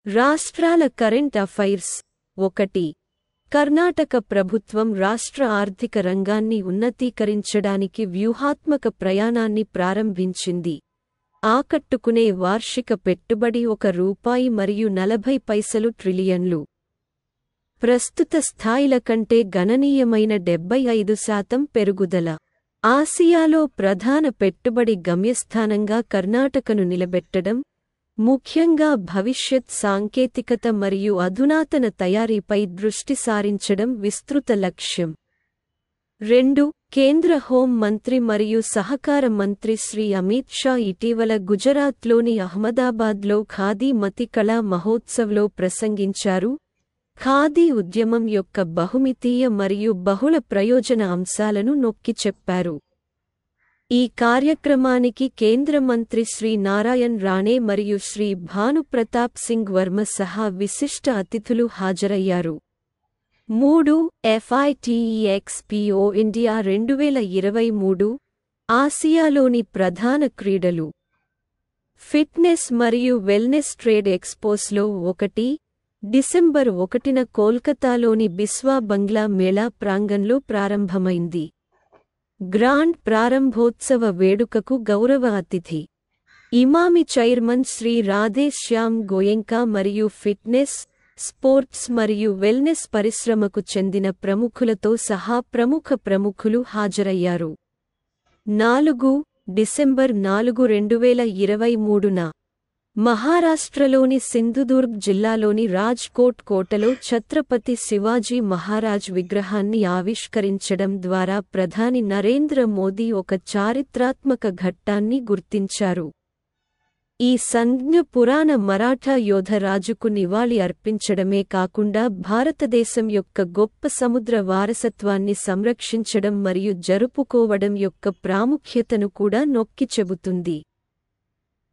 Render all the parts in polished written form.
రాష్ట్రాల current affairs 1. Karnataka ప్రభుత్వం రాష్ట్ర ఆర్థిక రంగాన్ని ఉన్నతీకరించడానికి వ్యూహాత్మక ప్రయాణాన్ని ప్రారంభించింది. ఆకట్టుకునే వార్షిక పెట్టుబడి ₹1.40 ట్రిలియన్లు. ప్రస్తుత స్థాయిల కంటే గణనీయమైన 75% పెరుగుదల. ఆసియాలో ప్రధాన పెట్టుబడి గమ్యస్థానంగా కర్ణాటకను నిలబెట్టడం, ముఖ్యంగా భవిష్యత్ సాంకేతికత మరియు అధునాతన తయారీపై దృష్టి సారించడం విస్తృత లక్ష్యం. 2. కేంద్ర హోం మంత్రి మరియు సహకార మంత్రి శ్రీ అమిత్ షా ఇటీవల గుజరాత్లోని అహ్మదాబాద్లో ఖాదీ మతి కళా మహోత్సవ్లో ప్రసంగించారు. ఖాదీ ఉద్యమం యొక్క బహుమితీయ మరియు బహుళ ప్రయోజన అంశాలను నొక్కి చెప్పారు. ఈ కార్యక్రమానికి కేంద్ర మంత్రి శ్రీ నారాయణ్ రాణే మరియు శ్రీ భానుప్రతాప్ సింగ్ వర్మ సహా విశిష్ట అతిథులు హాజరయ్యారు. 3. FITEXPO ఇండియా 2023 ఆసియాలోని ప్రధాన క్రీడలు. ఫిట్నెస్ మరియు వెల్నెస్ ట్రేడ్ ఎక్స్పోస్లో 1. డిసెంబర్ 1న కోల్కతాలోని బిస్వా బంగ్లా మేళా ప్రాంగణంలో ప్రారంభమైంది. గ్రాండ్ ప్రారంభోత్సవ వేడుకకు గౌరవ అతిథి ఇమామి చైర్మన్ శ్రీ రాధే శ్యామ్ గోయంకా మరియు ఫిట్నెస్, స్పోర్ట్స్ మరియు వెల్నెస్ పరిశ్రమకు చెందిన ప్రముఖులతో సహా ప్రముఖులు హాజరయ్యారు. 4. డిసెంబర్ 4, 2023న మహారాష్ట్రలోని సింధుదుర్గ్ జిల్లాలోని రాజ్ కోట్ కోటలో ఛత్రపతి శివాజీ మహారాజ్ విగ్రహాన్ని ఆవిష్కరించడం ద్వారా ప్రధాని నరేంద్ర మోదీ ఒక చారిత్రాత్మక ఘట్టాన్ని గుర్తించారు. ఈ సంజ్ఞ పురాణ మరాఠా యోధ రాజుకు నివాళి అర్పించడమే కాకుండా భారతదేశం యొక్క గొప్ప సముద్ర వారసత్వాన్ని సంరక్షించడం మరియు జరుపుకోవడం యొక్క ప్రాముఖ్యతను కూడా నొక్కి చెబుతుంది.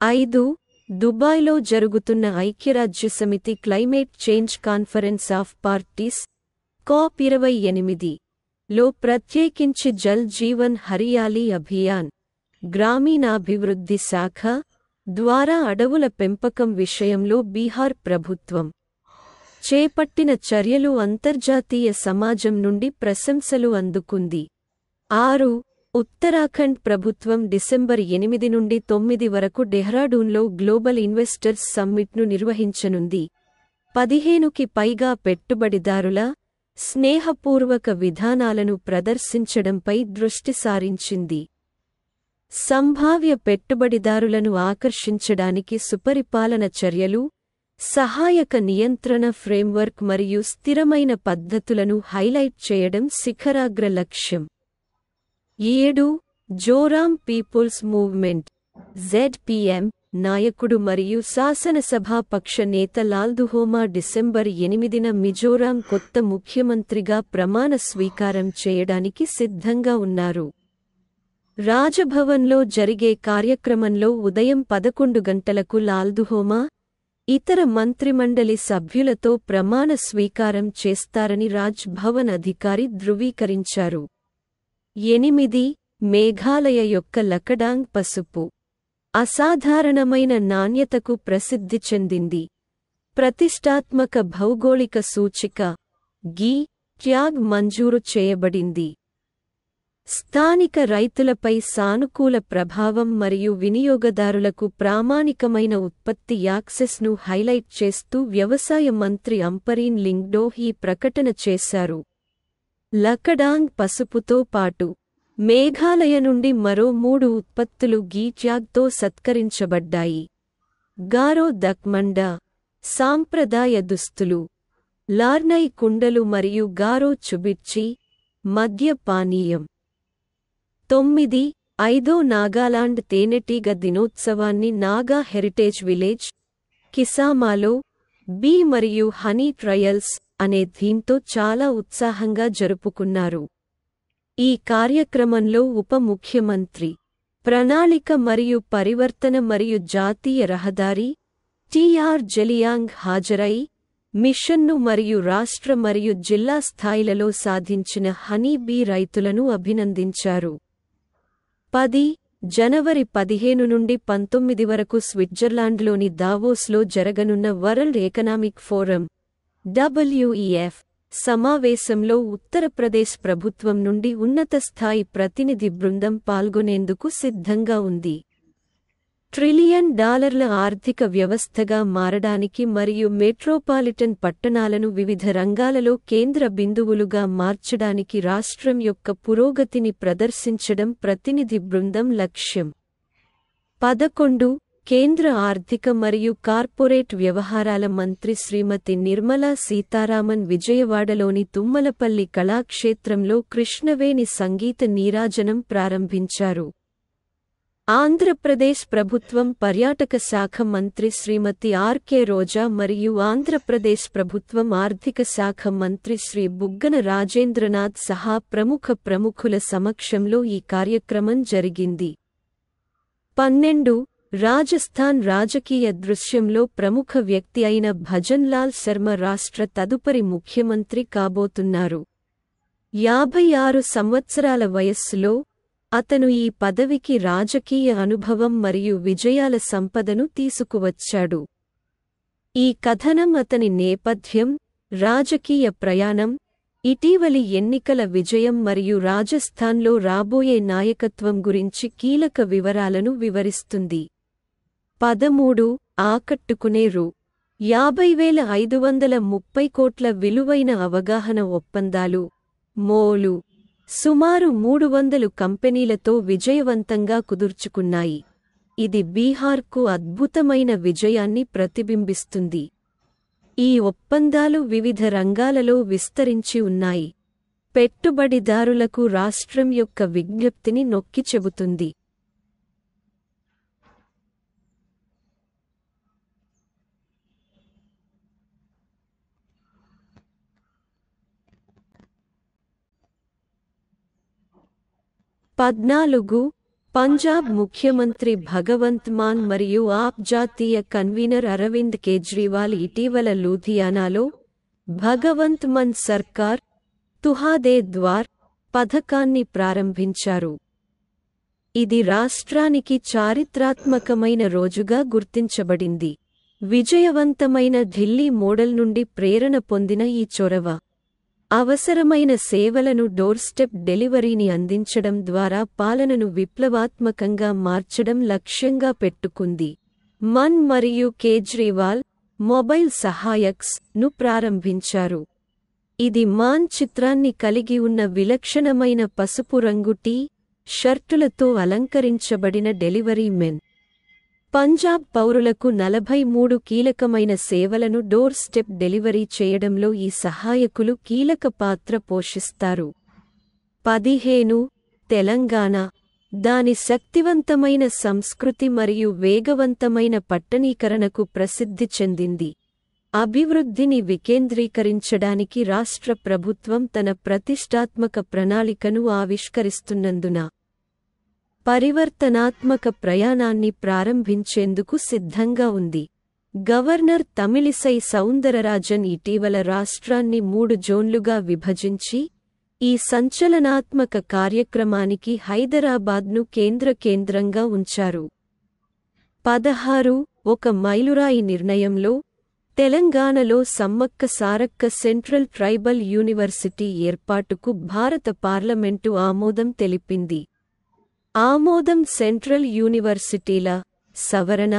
5. దుబాయ్లో జరుగుతున్న ఐక్యరాజ్యసమితి climate change conference of parties COP28 లో ప్రత్యేకించి జల్ జీవన్ హరియాలీ అభియాన్, గ్రామీణాభివృద్ధి శాఖ ద్వారా అడవుల పెంపకం విషయంలో బీహార్ ప్రభుత్వం చేపట్టిన చర్యలు అంతర్జాతీయ సమాజం నుండి ప్రశంసలు అందుకుంది. 6. ఉత్తరాఖండ్ ప్రభుత్వం డిసెంబర్ 8 నుండి 9 వరకు డెహ్రాడూన్లో గ్లోబల్ ఇన్వెస్టర్స్ సమ్మిట్ను నిర్వహించనుంది. 15కి పైగా పెట్టుబడిదారుల స్నేహపూర్వక విధానాలను ప్రదర్శించడంపై దృష్టి సారించింది. సంభావ్య పెట్టుబడిదారులను ఆకర్షించడానికి సుపరిపాలన చర్యలు, సహాయక నియంత్రణ ఫ్రేమ్వర్క్ మరియు స్థిరమైన పద్ధతులను హైలైట్ చేయడం శిఖరాగ్ర లక్ష్యం. 7. జోరామ్ పీపుల్స్ మూవ్మెంట్ ZPM నాయకుడు మరియు శాసనసభాపక్ష నేత లాల్దుహోమా డిసెంబర్ 8న మిజోరాం కొత్త ముఖ్యమంత్రిగా ప్రమాణ స్వీకారం చేయడానికి సిద్ధంగా ఉన్నారు. రాజభవన్లో జరిగే కార్యక్రమంలో ఉదయం 11 గంటలకు లాల్దుహోమా, ఇతర మంత్రిమండలి సభ్యులతో ప్రమాణ స్వీకారం చేస్తారని రాజ్ భవన్ అధికారి ధృవీకరించారు. 8. మేఘాలయ యొక్క లకడాంగ్ పసుపు అసాధారణమైన నాణ్యతకు ప్రసిద్ధి చెందింది. ప్రతిష్టాత్మక భౌగోళిక సూచిక గి ట్యాగ్ మంజూరు చేయబడింది. స్థానిక రైతులపై సానుకూల ప్రభావం మరియు వినియోగదారులకు ప్రామాణికమైన ఉత్పత్తి యాక్సెస్ను హైలైట్ చేస్తూ వ్యవసాయ మంత్రి అంపరీన్ లింగ్డో ఈ ప్రకటన చేశారు. లకడాంగ్ పసుపుతో పాటు మేఘాలయ నుండి మరో 3 ఉత్పత్తులు గీ ట్యాగ్తో సత్కరించబడ్డాయి. గారో దక్మండా సాంప్రదాయ దుస్తులు, లార్నై కుండలు మరియు గారో చుబిచ్చి మద్య పానీయం. 9. 5వ నాగాలాండ్ తేనెటీగ దినోత్సవాన్ని నాగా హెరిటేజ్ విలేజ్, కిసామాలో బీ మరియు హనీ ట్రయల్స్ అనే థీమ్తో చాలా ఉత్సాహంగా జరుపుకున్నారు. ఈ కార్యక్రమంలో ఉప ముఖ్యమంత్రి, ప్రణాళిక మరియు పరివర్తన మరియు జాతీయ రహదారి TR జలియాంగ్ హాజరై మిషన్ను మరియు రాష్ట్ర మరియు జిల్లా స్థాయిలలో సాధించిన హనీ బీ రైతులను అభినందించారు. 10. జనవరి 15 నుండి 19 వరకు స్విట్జర్లాండ్లోని దావోస్లో జరగనున్న వరల్డ్ ఎకనామిక్ ఫోరం WEF సమావేశంలో ఉత్తరప్రదేశ్ ప్రభుత్వం నుండి ఉన్నత స్థాయి ప్రతినిధి బృందం పాల్గొనేందుకు సిద్ధంగా ఉంది. $1 ట్రిలియన్ ఆర్థిక వ్యవస్థగా మారడానికి మరియు మెట్రోపాలిటన్ పట్టణాలను వివిధ రంగాలలో కేంద్ర బిందువులుగా మార్చడానికి రాష్ట్రం యొక్క పురోగతిని ప్రదర్శించడం ప్రతినిధి బృందం లక్ష్యం. 11 కేంద్ర ఆర్థిక మరియు కార్పొరేట్ వ్యవహారాల మంత్రి శ్రీమతి నిర్మలా సీతారామన్ విజయవాడలోని తుమ్మలపల్లి కళాక్షేత్రంలో కృష్ణవేణి సంగీత నీరాజనం ప్రారంభించారు. ఆంధ్రప్రదేశ్ ప్రభుత్వం పర్యాటక శాఖ మంత్రి శ్రీమతి ఆర్కే రోజా మరియు ఆంధ్రప్రదేశ్ ప్రభుత్వం ఆర్థిక శాఖ మంత్రి శ్రీ బుగ్గన రాజేంద్రనాథ్ సహా ప్రముఖుల సమక్షంలో ఈ కార్యక్రమం జరిగింది. 12 రాజస్థాన్ రాజకీయ దృశ్యంలో ప్రముఖ వ్యక్తి అయిన భజన్లాల్ శర్మ రాష్ట్ర తదుపరి ముఖ్యమంత్రి కాబోతున్నారు. 56 సంవత్సరాల వయస్సులో అతను ఈ పదవికి రాజకీయ అనుభవం మరియు విజయాల సంపదను తీసుకువచ్చాడు. ఈ కథనం అతని నేపథ్యం, రాజకీయ ప్రయాణం, ఇటీవలి ఎన్నికల విజయం మరియు రాజస్థాన్లో రాబోయే నాయకత్వం గురించి కీలక వివరాలను వివరిస్తుంది. 13 ఆకట్టుకునే రూ. 50,530 కోట్ల విలువైన అవగాహన ఒప్పందాలు, మోలు సుమారు 300 కంపెనీలతో విజయవంతంగా కుదుర్చుకున్నాయి. ఇది బీహార్కు అద్భుతమైన విజయాన్ని ప్రతిబింబిస్తుంది. ఈ ఒప్పందాలు వివిధ రంగాలలో విస్తరించి ఉన్నాయి. పెట్టుబడిదారులకు రాష్ట్రం యొక్క విజ్ఞప్తిని నొక్కి చెబుతుంది. పంజాబ్ ముఖ్యమంత్రి భగవంత్ మాన్ మరియు ఆప్ జాతీయ కన్వీనర్ అరవింద్ కేజ్రీవాల్ ఇటీవల లూధియానాలో భగవంత్ మాన్ సర్కార్ తుహాదే ద్వార్ పథకాన్ని ప్రారంభించారు. ఇది రాష్ట్రానికి చారిత్రాత్మకమైన రోజుగా గుర్తించబడింది. విజయవంతమైన ఢిల్లీ మోడల్ నుండి ప్రేరణ పొందిన ఈ చొరవ అవసరమైన సేవలను డోర్స్టెప్ డెలివరీని అందించడం ద్వారా పాలనను విప్లవాత్మకంగా మార్చడం లక్ష్యంగా పెట్టుకుంది. మన్ మరియు కేజ్రీవాల్ మొబైల్ సహాయక్స్ ను ప్రారంభించారు. ఇది మాన్ చిత్రాన్ని కలిగి ఉన్న విలక్షణమైన పసుపు రంగు టీ షర్టులతో అలంకరించబడిన డెలివరీ మెన్. పంజాబ్ పౌరులకు 43 కీలకమైన సేవలను డోర్ స్టెప్ డెలివరీ చేయడంలో ఈ సహాయకులు కీలక పాత్ర పోషిస్తారు. 15 తెలంగాణ దాని శక్తివంతమైన సంస్కృతి మరియు వేగవంతమైన పట్టణీకరణకు ప్రసిద్ధి చెందింది. అభివృద్ధిని వికేంద్రీకరించడానికి రాష్ట్ర ప్రభుత్వం తన ప్రతిష్టాత్మక ప్రణాళికను ఆవిష్కరిస్తున్నందున పరివర్తనాత్మక ప్రయాణాన్ని ప్రారంభించేందుకు సిద్ధంగా ఉంది. గవర్నర్ తమిళిసై సౌందరరాజన్ ఇటీవల రాష్ట్రాన్ని 3 జోన్లుగా విభజించి ఈ సంచలనాత్మక కార్యక్రమానికి హైదరాబాద్ను కేంద్రంగా ఉంచారు. 16 ఒక మైలురాయి నిర్ణయంలో తెలంగాణలో Sammakka Sarakka central tribal university ఏర్పాటుకు భారత పార్లమెంటు ఆమోదం తెలిపింది. ఆమోదం సెంట్రల్ యూనివర్సిటీల సవరణ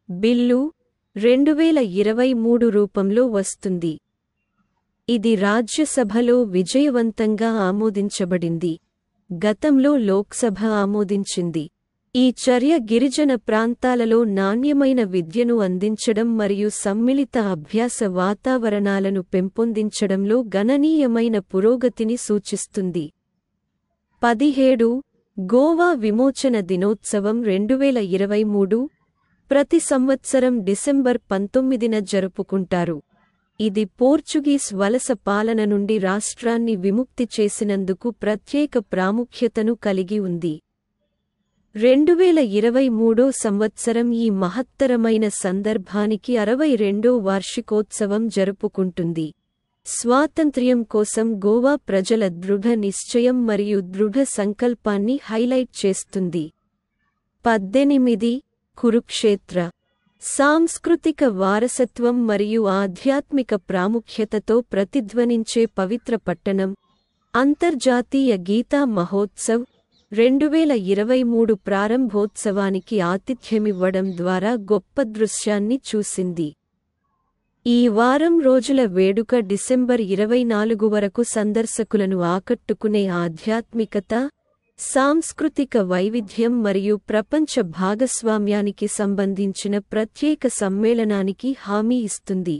బిల్లు 2023 రూపంలో వస్తుంది. ఇది రాజ్యసభలో విజయవంతంగా ఆమోదించబడింది. గతంలో లోక్సభ ఆమోదించింది. ఈ చర్య గిరిజన ప్రాంతాలలో నాణ్యమైన విద్యను అందించడం మరియు సమ్మిళిత అభ్యాస వాతావరణాలను పెంపొందించడంలో గణనీయమైన పురోగతిని సూచిస్తుంది. 17 గోవా విమోచన దినోత్సవం 2023 ప్రతి సంవత్సరం డిసెంబర్ 19న జరుపుకుంటారు. ఇది పోర్చుగీస్ వలస పాలన నుండి రాష్ట్రాన్ని విముక్తి చేసినందుకు ప్రత్యేక ప్రాముఖ్యతను కలిగి ఉంది. 2023 సంవత్సరం ఈ మహత్తరమైన సందర్భానికి 62వ వార్షికోత్సవం జరుపుకుంటుంది. స్వాతంత్ర్యం కోసం గోవా ప్రజల దృఢ నిశ్చయం మరియు దృఢ సంకల్పాన్ని హైలైట్ చేస్తుంది. 18 కురుక్షేత్ర సాంస్కృతిక వారసత్వం మరియు ఆధ్యాత్మిక ప్రాముఖ్యతతో ప్రతిధ్వనించే పవిత్ర పట్టణం. అంతర్జాతీయ గీతా మహోత్సవ్ 2023 ప్రారంభోత్సవానికి ఆతిథ్యమివ్వడం ద్వారా గొప్ప దృశ్యాన్ని చూసింది. ఈ వారం రోజుల వేడుక డిసెంబర్ 24 వరకు సందర్శకులను ఆకట్టుకునే ఆధ్యాత్మికత, సాంస్కృతిక వైవిధ్యం మరియు ప్రపంచ భాగస్వామ్యానికి సంబంధించిన ప్రత్యేక సమ్మేళనానికి హామీ ఇస్తుంది.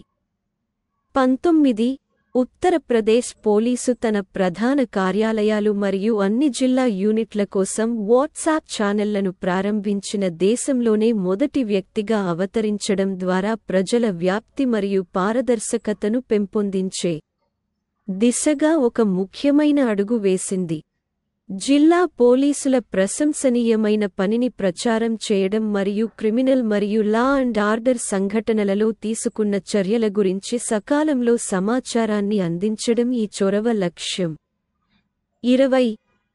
19 ఉత్తరప్రదేశ్ పోలీసు తన ప్రధాన కార్యాలయాలు మరియు అన్ని జిల్లా యూనిట్ల కోసం వాట్సాప్ ఛానెళ్లను ప్రారంభించిన దేశంలోనే మొదటి వ్యక్తిగా అవతరించడం ద్వారా ప్రజల వ్యాప్తి మరియు పారదర్శకతను పెంపొందించే దిశగా ఒక ముఖ్యమైన అడుగు వేసింది. జిల్లా పోలీసుల ప్రశంసనీయమైన పనిని ప్రచారం చేయడం మరియు క్రిమినల్ మరియు లా అండ్ ఆర్డర్ సంఘటనలలో తీసుకున్న చర్యల గురించి సకాలంలో సమాచారాన్ని అందించడం ఈ చొరవ లక్ష్యం. 20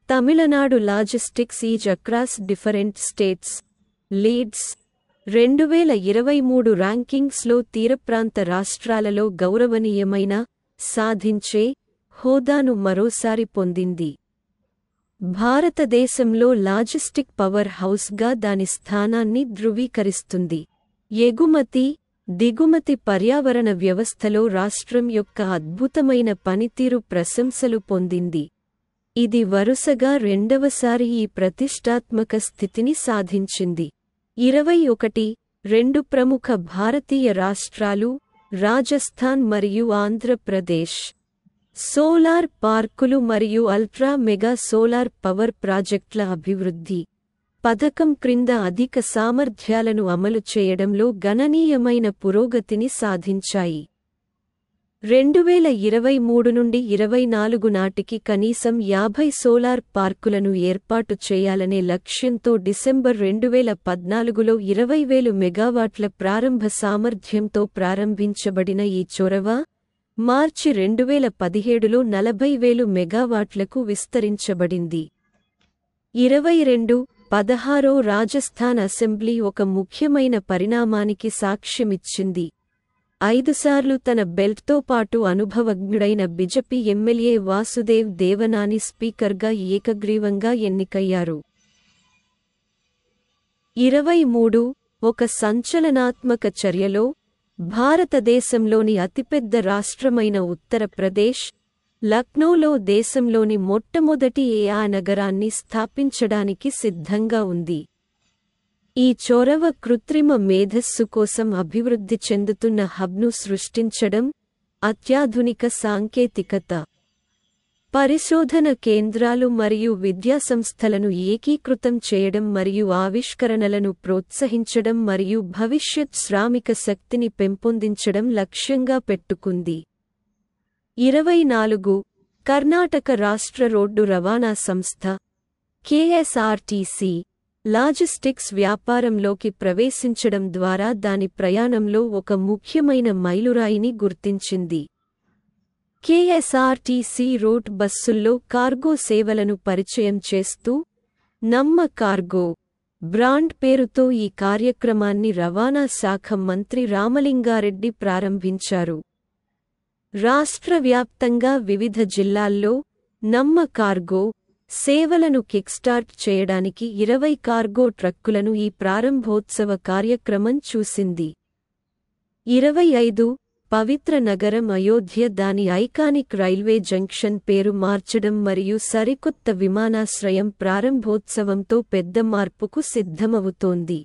Tamil Nadu logistics is across different states leads 2023 ర్యాంకింగ్స్లో తీరప్రాంత రాష్ట్రాలలో గౌరవనీయమైన సాధించే హోదాను మరోసారి పొందింది. భారతదేశంలో లాజిస్టిక్ పవర్ హౌస్గా దాని స్థానాన్ని ధృవీకరిస్తుంది. ఎగుమతి, దిగుమతి పర్యావరణ వ్యవస్థలో రాష్ట్రం యొక్క అద్భుతమైన పనితీరు ప్రశంసలు పొందింది. ఇది వరుసగా రెండవసారి ఈ ప్రతిష్టాత్మక స్థితిని సాధించింది. 21 ప్రముఖ భారతీయ రాష్ట్రాలు రాజస్థాన్ మరియు ఆంధ్రప్రదేశ్ సోలార్ పార్కులు మరియు అల్ట్రా మెగా సోలార్ పవర్ ప్రాజెక్టుల అభివృద్ధి పథకం క్రింద అధిక సామర్థ్యాలను అమలు చేయడంలో గణనీయమైన పురోగతిని సాధించాయి. 2023 నుండి 24 నాటికి కనీసం 50 సోలార్ పార్కులను ఏర్పాటు చేయాలనే లక్ష్యంతో డిసెంబర్ 2014లో 20,000 మెగావాట్ల ప్రారంభ సామర్థ్యంతో ప్రారంభించబడిన ఈ చొరవ మార్చి 2017లో 40,000 మెగావాట్లకు విస్తరించబడింది. 22-16 రాజస్థాన్ అసెంబ్లీ ఒక ముఖ్యమైన పరిణామానికి సాక్ష్యమిచ్చింది. 5 సార్లు తన బెల్ట్తో పాటు అనుభవజ్ఞుడైన బీజేపీ ఎమ్మెల్యే వాసుదేవ్ దేవనాని స్పీకర్గా ఏకగ్రీవంగా ఎన్నికయ్యారు. 23 ఒక సంచలనాత్మక చర్యలో భారతదేశంలోని అతిపెద్ద రాష్ట్రమైన ఉత్తరప్రదేశ్, లక్నోలో దేశంలోని మొట్టమొదటి ఏఐ నగరాన్ని స్థాపించడానికి సిద్ధంగా ఉంది. ఈ చొరవ కృత్రిమ మేధస్సు కోసం అభివృద్ధి చెందుతున్న హబ్ను సృష్టించడం, అత్యాధునిక సాంకేతికత, పరిశోధన కేంద్రాలు మరియు విద్యాసంస్థలను ఏకీకృతం చేయడం మరియు ఆవిష్కరణలను ప్రోత్సహించడం మరియు భవిష్యత్ శ్రామిక శక్తిని పెంపొందించడం లక్ష్యంగా పెట్టుకుంది. 24 కర్ణాటక రాష్ట్ర రోడ్డు రవాణా సంస్థ కేఎస్ఆర్టీసీ లాజిస్టిక్స్ వ్యాపారంలోకి ప్రవేశించడం ద్వారా దాని ప్రయాణంలో ఒక ముఖ్యమైన మైలురాయిని గుర్తించింది. కేఎస్ఆర్టీసీ రూట్ బస్సుల్లో కార్గో సేవలను పరిచయం చేస్తూ నమ్మ కార్గో బ్రాండ్ పేరుతో ఈ కార్యక్రమాన్ని రవాణా శాఖ మంత్రి రామలింగారెడ్డి ప్రారంభించారు. రాష్ట్ర వ్యాప్తంగా వివిధ జిల్లాల్లో నమ్మ కార్గో సేవలను కిక్స్టార్ట్ చేయడానికి 20 కార్గో ట్రక్కులను ఈ ప్రారంభోత్సవ కార్యక్రమం చూసింది. 25 పవిత్ర నగరం అయోధ్య దాని ఐకానిక్ రైల్వే జంక్షన్ పేరు మార్చడం మరియు సరికొత్త విమానాశ్రయం ప్రారంభోత్సవంతో పెద్ద మార్పుకు సిద్ధమవుతోంది.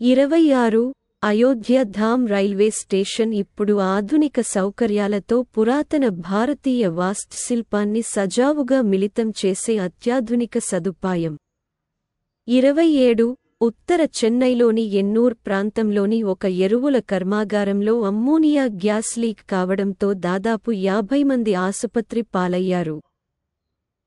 26 అయోధ్య ధామ్ రైల్వే స్టేషన్ ఇప్పుడు ఆధునిక సౌకర్యాలతో పురాతన భారతీయ వాస్తుశిల్పాన్ని సజావుగా మిళితం చేసే అత్యాధునిక సదుపాయం. 27 ఉత్తర చెన్నైలోని ఎన్నూర్ ప్రాంతంలోని ఒక ఎరువుల కర్మాగారంలో అమ్మోనియా గ్యాస్ లీక్ కావడంతో దాదాపు 50 మంది ఆసుపత్రి పాలయ్యారు.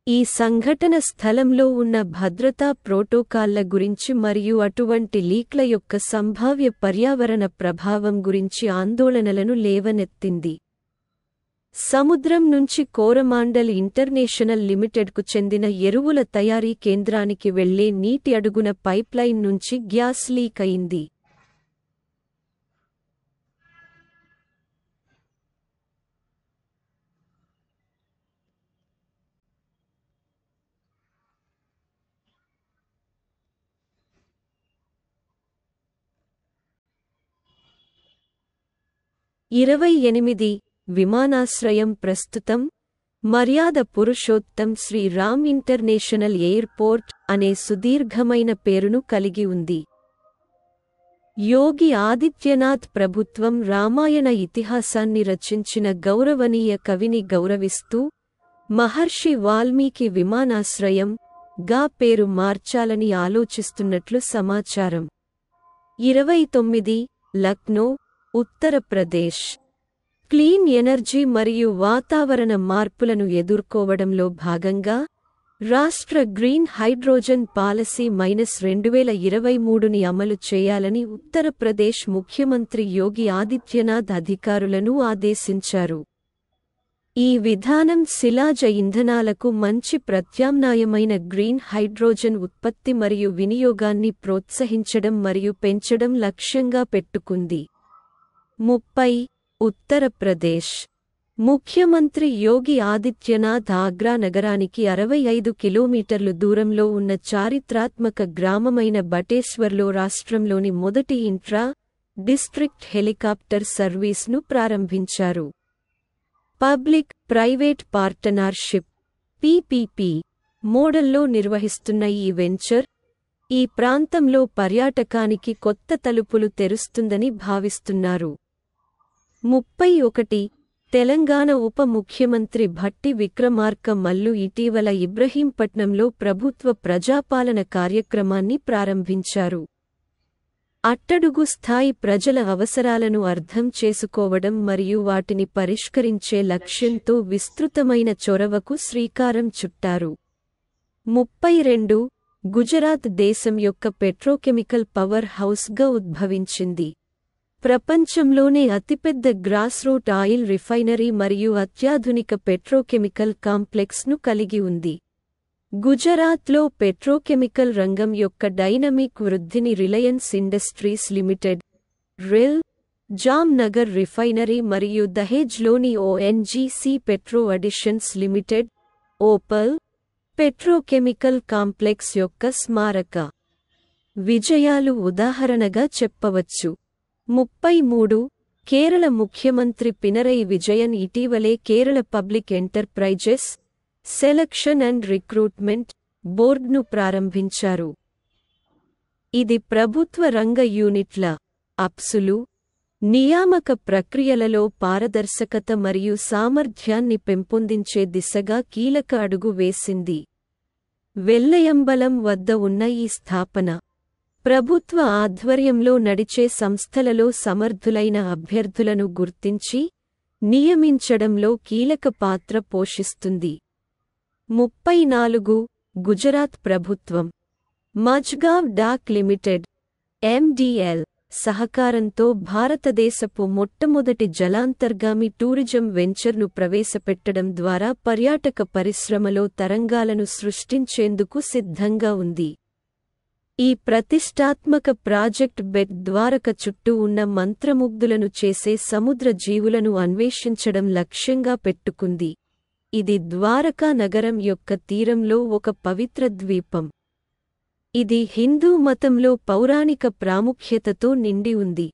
ఈ సంఘటన స్థలంలో ఉన్న భద్రతా ప్రోటోకాల్ల గురించి మరియు అటువంటి లీక్ల యొక్క సంభావ్య పర్యావరణ ప్రభావం గురించి ఆందోళనలను లేవనెత్తింది. సముద్రం నుంచి కోరమాండల్ ఇంటర్నేషనల్ లిమిటెడ్కు చెందిన ఎరువుల తయారీ కేంద్రానికి వెళ్లే నీటి అడుగున పైప్లైన్ నుంచి గ్యాస్ లీక్ అయింది. విమానాశ్రయం ప్రస్తుతం మర్యాద పురుషోత్తం శ్రీరామ్ ఇంటర్నేషనల్ ఎయిర్పోర్ట్ అనే సుదీర్ఘమైన పేరును కలిగి ఉంది. యోగి ఆదిత్యనాథ్ ప్రభుత్వం రామాయణ ఇతిహాసాన్ని రచించిన గౌరవనీయ కవిని గౌరవిస్తూ మహర్షి వాల్మీకి విమానాశ్రయం గా పేరు మార్చాలని ఆలోచిస్తున్నట్లు సమాచారం. 29 లక్నో, ఉత్తరప్రదేశ్. క్లీన్ ఎనర్జీ మరియు వాతావరణ మార్పులను ఎదుర్కోవడంలో భాగంగా రాష్ట్ర గ్రీన్ హైడ్రోజన్ పాలసీ -2023ని అమలు చేయాలని ఉత్తరప్రదేశ్ ముఖ్యమంత్రి యోగి ఆదిత్యనాథ్ అధికారులను ఆదేశించారు. ఈ విధానం శిలాజ ఇంధనాలకు మంచి ప్రత్యామ్నాయమైన గ్రీన్ హైడ్రోజన్ ఉత్పత్తి మరియు వినియోగాన్ని ప్రోత్సహించడం మరియు పెంచడం లక్ష్యంగా పెట్టుకుంది. 30 ఉత్తరప్రదేశ్. ముఖ్యమంత్రి యోగి ఆదిత్యనాథ్ ఆగ్రా నగరానికి 65 కిలోమీటర్లు దూరంలో ఉన్న చారిత్రాత్మక గ్రామమైన బటేశ్వర్లో రాష్ట్రంలోని మొదటి ఇంట్రా డిస్ట్రిక్ట్ హెలికాప్టర్ సర్వీస్ను ప్రారంభించారు. పబ్లిక్ ప్రైవేట్ పార్టనర్షిప్ (PPP) మోడల్లో నిర్వహిస్తున్న ఈ వెంచర్ ఈ ప్రాంతంలో పర్యాటకానికి కొత్త తలుపులు తెరుస్తుందని భావిస్తున్నారు. 31 తెలంగాణ ఉప ముఖ్యమంత్రి భట్టి విక్రమార్క మల్లు ఇటీవల ఇబ్రహీంపట్నంలో ప్రభుత్వ ప్రజాపాలన కార్యక్రమాన్ని ప్రారంభించారు. అట్టడుగు స్థాయి ప్రజల అవసరాలను అర్థం చేసుకోవడం మరియు వాటిని పరిష్కరించే లక్ష్యంతో విస్తృతమైన చొరవకు శ్రీకారం చుట్టారు. 32 గుజరాత్ దేశం యొక్క పెట్రోకెమికల్ పవర్ హౌస్గా ఉద్భవించింది. ప్రపంచంలోనే అతిపెద్ద గ్రాస్రూట్ ఆయిల్ రిఫైనరీ మరియు అత్యాధునిక పెట్రోకెమికల్ కాంప్లెక్స్ను కలిగి ఉంది. గుజరాత్లో పెట్రోకెమికల్ రంగం యొక్క డైనమిక్ వృద్ధిని Reliance Industries Limited (RIL), Jamnagar refinery మరియు దహేజ్లోని ONGC Petro Additions Limited (OPaL) petrochemical complex యొక్క స్మారక విజయాలు ఉదాహరణగా చెప్పవచ్చు. 33 కేరళ ముఖ్యమంత్రి పినరయి విజయన్ ఇటీవలే Kerala public enterprises selection and recruitment బోర్డ్ను ప్రారంభించారు. ఇది ప్రభుత్వ రంగ యూనిట్ల అప్సులు, నియామక ప్రక్రియలలో పారదర్శకత మరియు సామర్థ్యాన్ని పెంపొందించే దిశగా కీలక అడుగు వేసింది. వెల్లయంబలం వద్ద ఉన్న ఈ స్థాపన ప్రభుత్వ ఆధ్వర్యంలో నడిచే సంస్థలలో సమర్థులైన అభ్యర్థులను గుర్తించి నియమించడంలో కీలక పాత్ర పోషిస్తుంది. 34 గుజరాత్ ప్రభుత్వం మజ్గావ్ డాక్ లిమిటెడ్ (MDL) సహకారంతో భారతదేశపు మొట్టమొదటి జలాంతర్గామి టూరిజం వెంచర్ను ప్రవేశపెట్టడం ద్వారా పర్యాటక పరిశ్రమలో తరంగాలను సృష్టించేందుకు సిద్ధంగా ఉంది. ఈ ప్రతిష్టాత్మక ప్రాజెక్ట్ బెట్ ద్వారక చుట్టూ ఉన్న మంత్రముగ్ధులను చేసే సముద్ర జీవులను అన్వేషించడం లక్ష్యంగా పెట్టుకుంది. ఇది ద్వారకా నగరం యొక్క తీరంలో ఒక పవిత్ర ద్వీపం. ఇది హిందూ మతంలో పౌరాణిక ప్రాముఖ్యతతో నిండి ఉంది.